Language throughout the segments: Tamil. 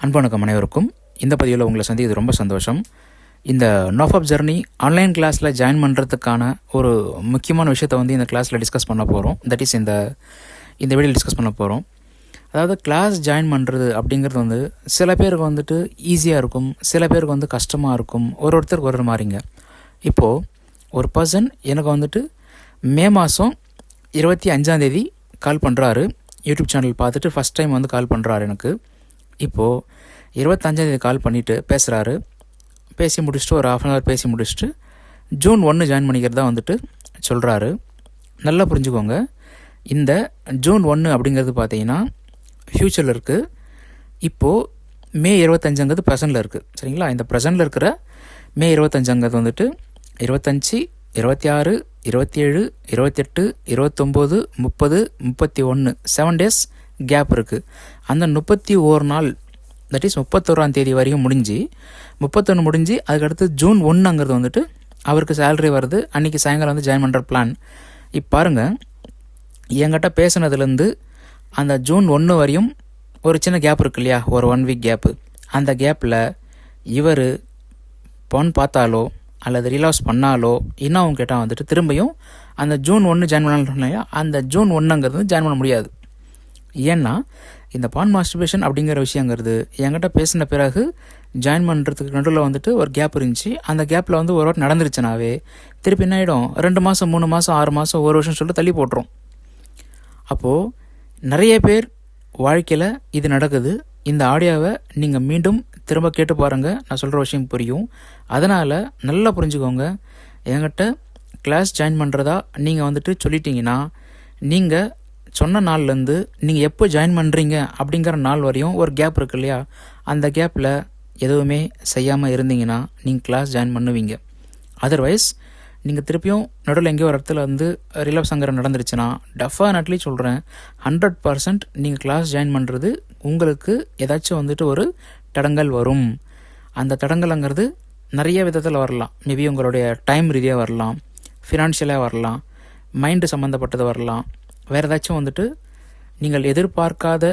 அன்பு அனைவருக்கும் இந்த பதிவில் உங்களை சந்திக்கிறது ரொம்ப சந்தோஷம். இந்த நோஃபாப் ஜர்னி ஆன்லைன் கிளாஸில் ஜாயின் பண்ணுறதுக்கான ஒரு முக்கியமான விஷயத்தை இந்த கிளாஸில் டிஸ்கஸ் பண்ண போகிறோம். தட் இஸ் இந்த வீடியோவில் டிஸ்கஸ் பண்ண போகிறோம். அதாவது கிளாஸ் ஜாயின் பண்ணுறது அப்படிங்கிறது சில பேருக்கு ஈஸியாக இருக்கும், சில பேருக்கு கஷ்டமாக இருக்கும். ஒருத்தருக்கு ஒரு மாதிரிங்க. இப்போது ஒரு பர்சன் எனக்கு மே மாதம் 25 கால் பண்ணுறாரு. யூடியூப் சேனல் பார்த்துட்டு ஃபஸ்ட் டைம் கால் பண்ணுறாரு எனக்கு. இப்போது 25 கால் பண்ணிவிட்டு பேசுகிறாரு. பேசி முடிச்சுட்டு ஒரு ½ ஹவர் பேசி முடிச்சுட்டு ஜூன் 1 ஜாயின் பண்ணிக்கிறதா சொல்கிறாரு. நல்லா புரிஞ்சுக்கோங்க, இந்த ஜூன் 1 அப்படிங்கிறது பார்த்தீங்கன்னா ஃப்யூச்சரில் இருக்குது. இப்போது மே 25 ப்ரெசண்டில் இருக்குது. சரிங்களா? இந்த ப்ரெசண்டில் இருக்கிற மே 25 25, 26, 27, 28, 29, 30, 31 7 டேஸ் கேப் இருக்குது. அந்த 31 நாள், தட் இஸ் 31ஆம் தேதி வரையும் முடிஞ்சு 31 முடிஞ்சு அதுக்கடுத்து ஜூன் 1 அவருக்கு சேலரி வருது. அன்றைக்கி சாயங்காலம் ஜாயின் பண்ணுற பிளான். இப்போ பாருங்கள், என்கிட்ட பேசுனதுலேருந்து அந்த ஜூன் 1 வரையும் ஒரு சின்ன கேப் இருக்கு இல்லையா, ஒரு 1 வீக் கேப்பு. அந்த கேப்பில் இவர் பொன் பார்த்தாலோ அல்லது ரீலாஸ் பண்ணாலோ இன்னும் அவங்க கேட்டால் திரும்பியும் அந்த ஜூன் 1 ஜாயின் பண்ணாலும் அந்த ஜூன் 1 ஜாயின் பண்ண முடியாது. ஏன்னா இந்த பான் மாஸ்டர்பேஷன் அப்படிங்கிற விஷயங்கிறது என்கிட்ட பேசின பிறகு ஜாயின் பண்ணுறதுக்கு நடுவில் ஒரு கேப் இருந்துச்சு. அந்த கேப்பில் ஒரு வாட்டி நடந்துருச்சுனாவே திருப்பி என்ன ஆகிடும், 2 மாதம் 3 மாதம் 6 மாதம் 1 வருஷம் சொல்லிட்டு தள்ளி போட்டுரும். அப்போது நிறைய பேர் வாழ்க்கையில் இது நடக்குது. இந்த ஆடியோவை நீங்கள் மீண்டும் திரும்ப கேட்டு பாருங்கள், நான் சொல்கிற விஷயம் புரியும். அதனால் நல்லா புரிஞ்சுக்கோங்க. என்கிட்ட கிளாஸ் ஜாயின் பண்ணுறதா நீங்கள் சொல்லிட்டீங்கன்னா, நீங்கள் சொன்ன நாள்லேருந்து நீங்கள் எப்போ ஜாயின் பண்ணுறீங்க அப்படிங்கிற நாள் வரையும் ஒரு கேப் இருக்கு இல்லையா, அந்த கேப்பில் எதுவுமே செய்யாமல் இருந்தீங்கன்னா நீங்கள் கிளாஸ் ஜாயின் பண்ணுவீங்க. அதர்வைஸ் நீங்கள் திருப்பியும் நடுவில் எங்கேயோ ஒரு இடத்துல ரிலாப்ஸ் அங்கே நடந்துருச்சுன்னா டெஃபினெட்லி சொல்கிறேன், 100% நீங்கள் கிளாஸ் ஜாயின் பண்ணுறது உங்களுக்கு ஏதாச்சும் ஒரு தடங்கல் வரும். அந்த தடங்கல்ங்கிறது நிறைய விதத்தில் வரலாம். மேபி உங்களுடைய டைம் ரீதியாக வரலாம், ஃபினான்ஷியலாக வரலாம், மைண்டு சம்மந்தப்பட்டது வரலாம், வேறு ஏதாச்சும் நீங்கள் எதிர்பார்க்காத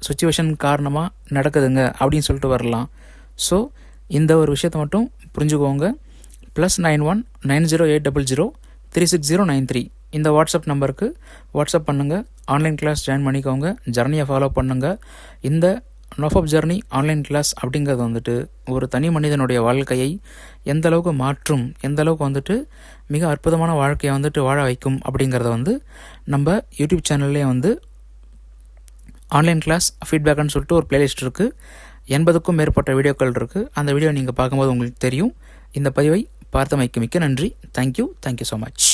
சுச்சுவேஷன் காரணமாக நடக்குதுங்க அப்படின்னு சொல்லிட்டு வரலாம். ஸோ இந்த ஒரு விஷயத்தை மட்டும் புரிஞ்சுக்கோங்க. +91 90800 36093 இந்த வாட்ஸ்அப் நம்பருக்கு வாட்ஸ்அப் பண்ணுங்கள். ஆன்லைன் கிளாஸ் ஜாயின் பண்ணிக்கோங்க, ஜர்னியை ஃபாலோ பண்ணுங்கள். இந்த நோஃபாப் ஜர்னி ஆன்லைன் கிளாஸ் அப்படிங்கிறது ஒரு தனி மனிதனுடைய வாழ்க்கையை எந்த அளவுக்கு மாற்றும், எந்த அளவுக்கு மிக அற்புதமான வாழ்க்கையை வாழ வைக்கும் அப்படிங்கிறத நம்ம யூடியூப் சேனல்லே ஆன்லைன் கிளாஸ் ஃபீட்பேக்குன்னு சொல்லிட்டு ஒரு பிளேலிஸ்ட் இருக்குது. 80க்கும் மேற்பட்ட வீடியோக்கள் இருக்குது. அந்த வீடியோ நீங்கள் பார்க்கும்போது உங்களுக்கு தெரியும். இந்த பதிவை பார்த்தமைக்கு மிக்க நன்றி. Thank you so much.